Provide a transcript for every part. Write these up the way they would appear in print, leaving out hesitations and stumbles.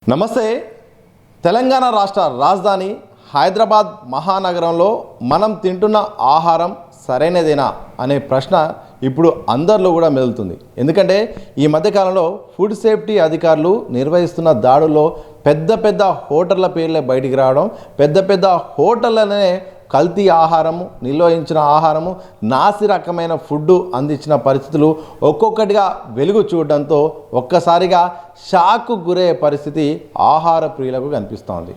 నమస్తే. తెలంగాణ రాష్ట్ర రాజధాని హైదరాబాద్ మహానగరంలో మనం తింటున్న ఆహారం సరైనదేనా అనే ప్రశ్న ఇప్పుడు అందరిలో కూడా మెదులుతుంది. ఎందుకంటే ఈ మధ్యకాలంలో ఫుడ్ సేఫ్టీ అధికారులు నిర్వహిస్తున్న దాడుల్లో పెద్ద పెద్ద హోటళ్ల పేర్లే బయటికి రావడం, పెద్ద పెద్ద హోటళ్ళనే కల్తీ ఆహారము, నిల్వహించిన ఆహారము, నాసి రకమైన ఫుడ్ అందించిన పరిస్థితులు ఒక్కొక్కటిగా వెలుగు చూడడంతో ఒక్కసారిగా షాక్కు గురయ్యే పరిస్థితి ఆహార ప్రియులకు కనిపిస్తోంది.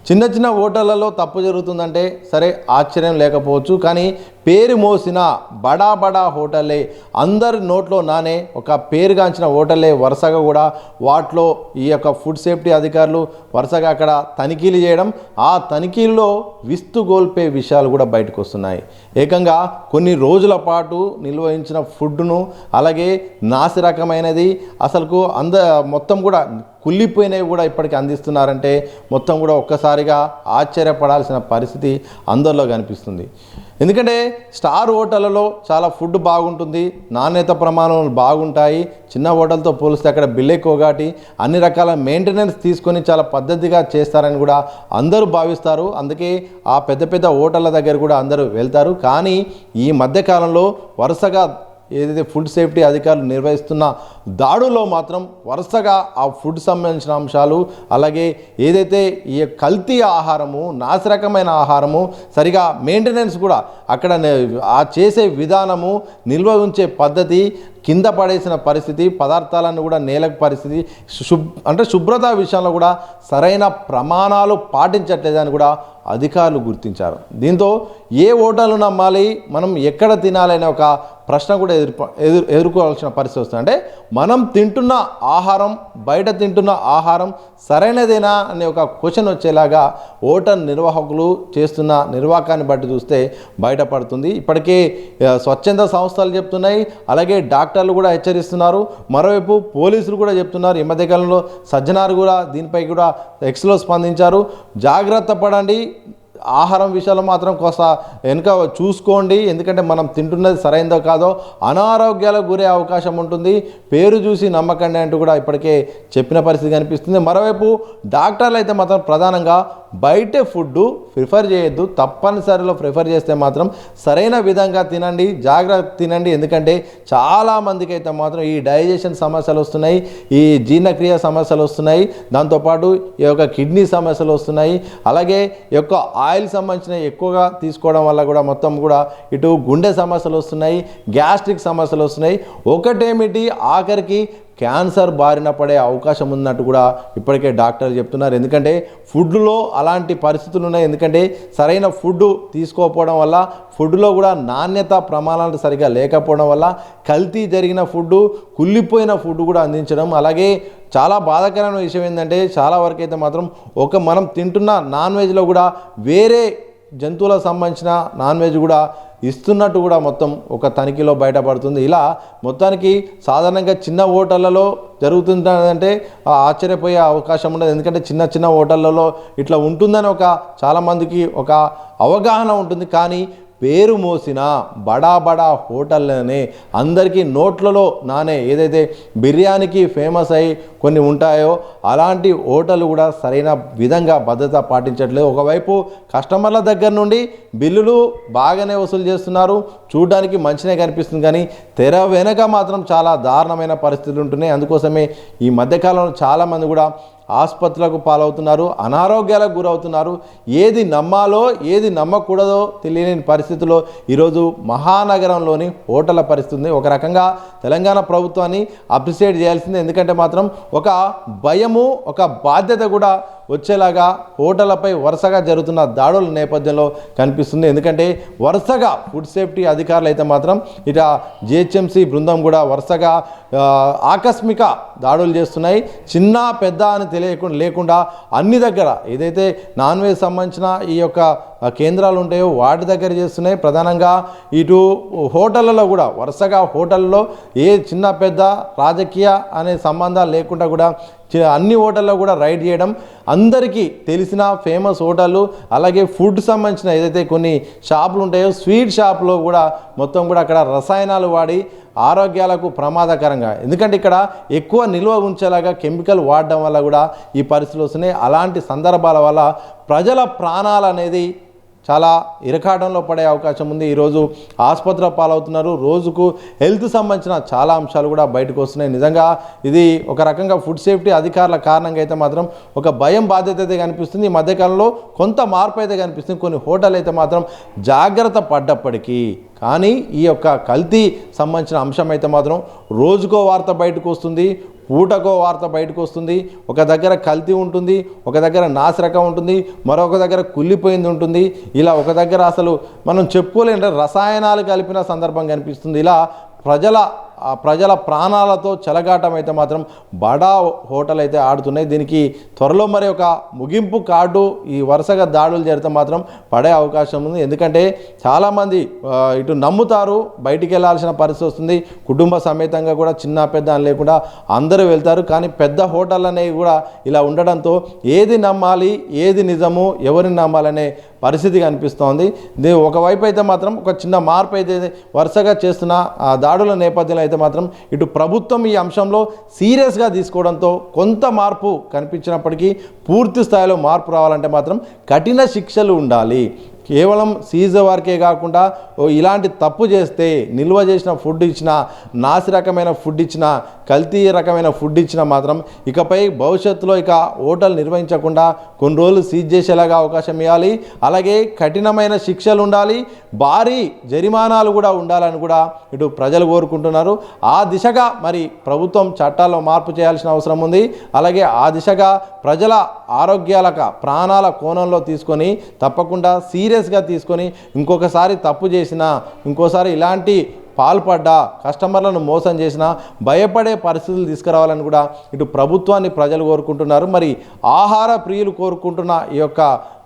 చిన్న చిన్న హోటళ్లలో తప్పు జరుగుతుందంటే సరే, ఆశ్చర్యం లేకపోవచ్చు. కానీ పేరు మోసిన బడా బడా హోటళ్ళే, అందరి నోట్లో నానే ఒక పేరుగాంచిన హోటళ్ళే వరుసగా కూడా వాటిలో ఈ యొక్క ఫుడ్ సేఫ్టీ అధికారులు వరుసగా అక్కడ తనిఖీలు చేయడం, ఆ తనిఖీల్లో విస్తుగోల్పే విషయాలు కూడా బయటకు వస్తున్నాయి. ఏకంగా కొన్ని రోజుల పాటు నిల్వహించిన ఫుడ్ను, అలాగే నాసి రకమైనది, అసలుకు మొత్తం కూడా కుళ్ళిపోయినవి కూడా ఇప్పటికి అందిస్తున్నారంటే మొత్తం కూడా ఒక్కసారిగా ఆశ్చర్యపడాల్సిన పరిస్థితి అందరిలో కనిపిస్తుంది. ఎందుకంటే స్టార్ హోటళ్ళలో చాలా ఫుడ్ బాగుంటుంది, నాణ్యత ప్రమాణాలు బాగుంటాయి. చిన్న హోటల్తో పోలిస్తే అక్కడ బిల్ ఎక్కువ కాబట్టి అన్ని రకాల మెయింటెనెన్స్ తీసుకొని చాలా పద్ధతిగా చేస్తారని కూడా అందరూ భావిస్తారు. అందుకే ఆ పెద్ద పెద్ద హోటళ్ళ దగ్గర కూడా అందరూ వెళ్తారు. కానీ ఈ మధ్యకాలంలో వరుసగా ఏదైతే ఫుడ్ సేఫ్టీ అధికారులు నిర్వహిస్తున్న దాడుల్లో మాత్రం వరుసగా ఆ ఫుడ్ సంబంధించిన అంశాలు, అలాగే ఏదైతే ఈ కల్తీ ఆహారము, నాసిరకమైన ఆహారము, సరిగా మెయింటెనెన్స్ కూడా అక్కడ ఆ చేసే విధానము, నిల్వ ఉంచే పద్ధతి, కింద పడేసిన పరిస్థితి, పదార్థాలను కూడా నేలకు పరిస్థితి, శుభ్రత విషయంలో కూడా సరైన ప్రమాణాలు పాటించట్లేదని కూడా అధికారులు గుర్తించారు. దీంతో ఏ హోటల్ నమ్మాలి, మనం ఎక్కడ తినాలి అనే ఒక ప్రశ్న కూడా ఎదుర్కోవాల్సిన పరిస్థితి వస్తుంది. అంటే మనం తింటున్న ఆహారం, బయట తింటున్న ఆహారం సరైనదేనా అనే ఒక క్వశ్చన్ వచ్చేలాగా హోటల్ నిర్వాహకులు చేస్తున్న నిర్వాహకాన్ని బట్టి చూస్తే బయటపడుతుంది. ఇప్పటికే స్వచ్ఛంద సంస్థలు చెప్తున్నాయి, అలాగే డాక్టర్లు కూడా హెచ్చరిస్తున్నారు. మరోవైపు పోలీసులు కూడా చెప్తున్నారు. ఈ మధ్యకాలంలో సజ్జనారు కూడా దీనిపై కూడా ఎక్స్లో స్పందించారు. జాగ్రత్త పడండి, ఆహారం విషయాలు మాత్రం కొంత వెనుక చూసుకోండి, ఎందుకంటే మనం తింటున్నది సరైనదో కాదో అనారోగ్యాలకు గురే అవకాశం ఉంటుంది, పేరు చూసి నమ్మకండి అంటూ కూడా ఇప్పటికే చెప్పిన పరిస్థితి కనిపిస్తుంది. మరోవైపు డాక్టర్లు అయితే మాత్రం ప్రధానంగా బయట ఫుడ్ ప్రిఫర్ చేయొద్దు, తప్పనిసరిలో ప్రిఫర్ చేస్తే మాత్రం సరైన విధంగా తినండి, జాగ్రత్త తినండి. ఎందుకంటే చాలామందికి అయితే మాత్రం ఈ డైజెషన్ సమస్యలు వస్తున్నాయి, ఈ జీర్ణక్రియ సమస్యలు వస్తున్నాయి, దాంతోపాటు ఈ యొక్క కిడ్నీ సమస్యలు వస్తున్నాయి, అలాగే ఈ యొక్క ఆయిల్ సంబంధించిన ఎక్కువగా తీసుకోవడం వల్ల కూడా మొత్తం కూడా ఇటు గుండె సమస్యలు వస్తున్నాయి, గ్యాస్ట్రిక్ సమస్యలు వస్తున్నాయి. ఒకటేమిటి, ఆఖరికి క్యాన్సర్ బారిన పడే అవకాశం ఉన్నట్టు కూడా ఇప్పటికే డాక్టర్లు చెప్తున్నారు. ఎందుకంటే ఫుడ్లో అలాంటి పరిస్థితులు ఉన్నాయి. ఎందుకంటే సరైన ఫుడ్ తీసుకోకపోవడం వల్ల, ఫుడ్లో కూడా నాణ్యత ప్రమాణాలు సరిగా లేకపోవడం వల్ల కల్తీ జరిగిన ఫుడ్, కుళ్ళిపోయిన ఫుడ్ కూడా అందించడం. అలాగే చాలా బాధాకరమైన విషయం ఏంటంటే చాలా వరకు అయితే మాత్రం మనం తింటున్న నాన్ వెజ్లో కూడా వేరే జంతువులకు సంబంధించిన నాన్ వెజ్ కూడా ఇస్తున్నట్టు కూడా మొత్తం ఒక తనిఖీలో బయటపడుతుంది. ఇలా మొత్తానికి సాధారణంగా చిన్న హోటళ్లలో జరుగుతుందంటే ఆశ్చర్యపోయే అవకాశం ఉండదు. ఎందుకంటే చిన్న చిన్న హోటళ్లలో ఇట్లా ఉంటుందని చాలామందికి ఒక అవగాహన ఉంటుంది. కానీ పేరు మోసిన బడా బడా హోటళ్ళనే అందరికీ నోట్లలో నానే ఏదైతే బిర్యానీకి ఫేమస్ అయ్యి కొన్ని ఉంటాయో అలాంటి హోటళ్ళు కూడా సరైన విధంగా భద్రత పాటించట్లేదు. ఒకవైపు కస్టమర్ల దగ్గర నుండి బిల్లులు బాగానే వసూలు చేస్తున్నారు, చూడడానికి మంచిగా కనిపిస్తుంది, కానీ తెర వెనక మాత్రం చాలా దారుణమైన పరిస్థితులు ఉంటున్నాయి. అందుకోసమే ఈ మధ్యకాలంలో చాలామంది కూడా ఆసుపత్రులకు పాలవుతున్నారు, అనారోగ్యాలకు గురవుతున్నారు. ఏది నమ్మాలో ఏది నమ్మకూడదో తెలియని పరిస్థితుల్లో ఈరోజు మహానగరంలోని హోటళ్ల పరిస్థితి. ఒక రకంగా తెలంగాణ ప్రభుత్వాన్ని అప్రిషియేట్ చేయాల్సిందే. ఎందుకంటే మాత్రం ఒక భయము, ఒక బాధ్యత కూడా వచ్చేలాగా హోటళ్లపై వరుసగా జరుగుతున్న దాడుల నేపథ్యంలో కనిపిస్తుంది. ఎందుకంటే వరుసగా ఫుడ్ సేఫ్టీ అధికారులు అయితే మాత్రం ఇట జిహెచ్ఎంసీ బృందం కూడా వరుసగా ఆకస్మిక దాడులు చేస్తున్నాయి. చిన్న పెద్ద అని లేకుండా అన్ని దగ్గర ఏదైతే నాన్ వెజ్ సంబంధించిన ఈ యొక్క కేంద్రాలు ఉంటాయో వాటి దగ్గర చేస్తున్నాయి. ప్రధానంగా ఇటు హోటళ్ళలో కూడా వరుసగా హోటల్లో ఏ చిన్న పెద్ద రాజకీయ అనే సంబంధాలు లేకుండా కూడా అన్ని హోటల్లో కూడా రైడ్ చేయడం, అందరికీ తెలిసిన ఫేమస్ హోటళ్ళు అలాగే ఫుడ్ సంబంధించిన ఏదైతే కొన్ని షాపులు ఉంటాయో స్వీట్ షాప్లో కూడా మొత్తం కూడా అక్కడ రసాయనాలు వాడి ఆరోగ్యాలకు ప్రమాదకరంగా, ఎందుకంటే ఇక్కడ ఎక్కువ నిల్వ ఉంచేలాగా కెమికల్ వాడడం వల్ల కూడా ఈ పరిస్థితులు వస్తున్నాయి. అలాంటి సందర్భాల వల్ల ప్రజల ప్రాణాలు అనేది చాలా ఇరకాటంలో పడే అవకాశం ఉంది. ఈరోజు ఆసుపత్రి పాలవుతున్నారు. రోజుకు హెల్త్ సంబంధించిన చాలా అంశాలు కూడా బయటకు వస్తున్నాయి. నిజంగా ఇది ఒక రకంగా ఫుడ్ సేఫ్టీ అధికారుల కారణంగా అయితే మాత్రం ఒక భయం బాధ్యత అయితే కనిపిస్తుంది. ఈ మధ్యకాలంలో కొంత మార్పు అయితే కనిపిస్తుంది. కొన్ని హోటల్ అయితే మాత్రం జాగ్రత్త పడ్డప్పటికీ కానీ ఈ యొక్క కల్తీ సంబంధించిన అంశం అయితే మాత్రం రోజుకో వార్త బయటకు వస్తుంది, పూటకో వార్త బయటకు వస్తుంది. ఒక దగ్గర కల్తీ ఉంటుంది, ఒక దగ్గర నాసిరకం ఉంటుంది, మరొక దగ్గర కుళ్ళిపోయింది ఉంటుంది. ఇలా ఒక దగ్గర అసలు మనం చెప్పుకోలేంటే రసాయనాలు కలిపిన సందర్భం కనిపిస్తుంది. ఇలా ప్రజల ప్రాణాలతో చెలగాటం అయితే మాత్రం బడా హోటల్ అయితే ఆడుతున్నాయి. దీనికి త్వరలో మరి ఒక ముగింపు కార్డు ఈ వరుసగా దాడులు జరిగితే మాత్రం పడే అవకాశం ఉంది. ఎందుకంటే చాలామంది ఇటు నమ్ముతారు, బయటికి వెళ్ళాల్సిన పరిస్థితి వస్తుంది. కుటుంబ సమేతంగా కూడా చిన్న పెద్ద అని లేకుండా అందరూ వెళ్తారు. కానీ పెద్ద హోటల్ అనేవి కూడా ఇలా ఉండడంతో ఏది నమ్మాలి, ఏది నిజము, ఎవరిని నమ్మాలనే పరిస్థితి కనిపిస్తోంది. ఒకవైపు అయితే మాత్రం ఒక చిన్న మార్పు అయితే వరుసగా చేస్తున్న దాడుల నేపథ్యంలో అయితే మాత్రం ఇటు ప్రభుత్వం ఈ అంశంలో సీరియస్గా తీసుకోవడంతో కొంత మార్పు కనిపించినప్పటికీ పూర్తి స్థాయిలో మార్పు రావాలంటే మాత్రం కఠిన శిక్షలు ఉండాలి. కేవలం సీజర్ వరకే కాకుండా ఇలాంటి తప్పు చేస్తే నిల్వ చేసిన ఫుడ్ ఇచ్చినా, నాసి రకమైన ఫుడ్ ఇచ్చినా, కల్తీ రకమైన ఫుడ్ ఇచ్చినా మాత్రం ఇకపై భవిష్యత్తులో ఇక హోటల్ నిర్వహించకుండా కొన్ని రోజులు సీజ్ చేసేలాగా అవకాశం ఇవ్వాలి. అలాగే కఠినమైన శిక్షలు ఉండాలి, భారీ జరిమానాలు కూడా ఉండాలని కూడా ఇటు ప్రజలు కోరుకుంటున్నారు. ఆ దిశగా మరి ప్రభుత్వం చట్టాల్లో మార్పు చేయాల్సిన అవసరం ఉంది. అలాగే ఆ దిశగా ప్రజల ఆరోగ్యాల ప్రాణాల కోణంలో తీసుకొని తప్పకుండా సీరియస్గా తీసుకొని ఇంకొకసారి తప్పు చేసినా, ఇంకోసారి ఇలాంటి పాల్పడ్డా, కస్టమర్లను మోసం చేసినా భయపడే పరిస్థితులు తీసుకురావాలని కూడా ఇటు ప్రభుత్వాన్ని ప్రజలు కోరుకుంటున్నారు. మరి ఆహార ప్రియులు కోరుకుంటున్న ఈ యొక్క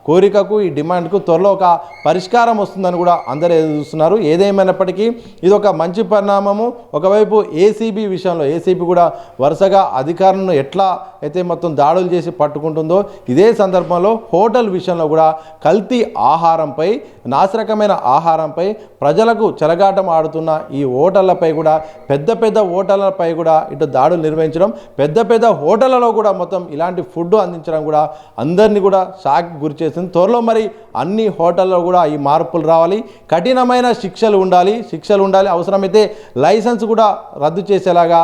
కోరికకు, ఈ డిమాండ్కు త్వరలో ఒక పరిష్కారం వస్తుందని కూడా అందరూ ఎదురు చూస్తున్నారు. ఏదేమైనప్పటికీ ఇది ఒక మంచి పరిణామము. ఒకవైపు ఏసీబీ విషయంలో ఏసీబీ కూడా వరుసగా అధికారులను ఎట్లా అయితే మొత్తం దాడులు చేసి పట్టుకుంటుందో ఇదే సందర్భంలో హోటల్ విషయంలో కూడా కల్తీ ఆహారంపై, నాసిరకమైన ఆహారంపై ప్రజలకు చెలగాటం ఆడుతున్న ఈ హోటళ్లపై కూడా పెద్ద హోటళ్లపై కూడా ఇటు దాడులు నిర్వహించడం, పెద్ద హోటళ్లలో కూడా మొత్తం ఇలాంటి ఫుడ్ అందించడం కూడా అందరినీ కూడా షాక్ గురి. త్వరలో మరి అన్ని హోటల్లో కూడా ఈ మార్పులు రావాలి, కఠినమైన శిక్షలు ఉండాలి, అవసరమైతే లైసెన్స్ కూడా రద్దు చేసేలాగా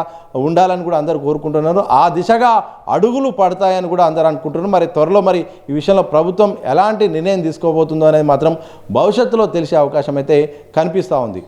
ఉండాలని కూడా అందరూ కోరుకుంటున్నారు. ఆ దిశగా అడుగులు పడతాయని కూడా అందరూ అనుకుంటున్నారు. మరి త్వరలో మరి ఈ విషయంలో ప్రభుత్వం ఎలాంటి నిర్ణయం తీసుకోబోతుందో అనేది మాత్రం భవిష్యత్తులో తెలిసే అవకాశం అయితే కనిపిస్తూ ఉంది.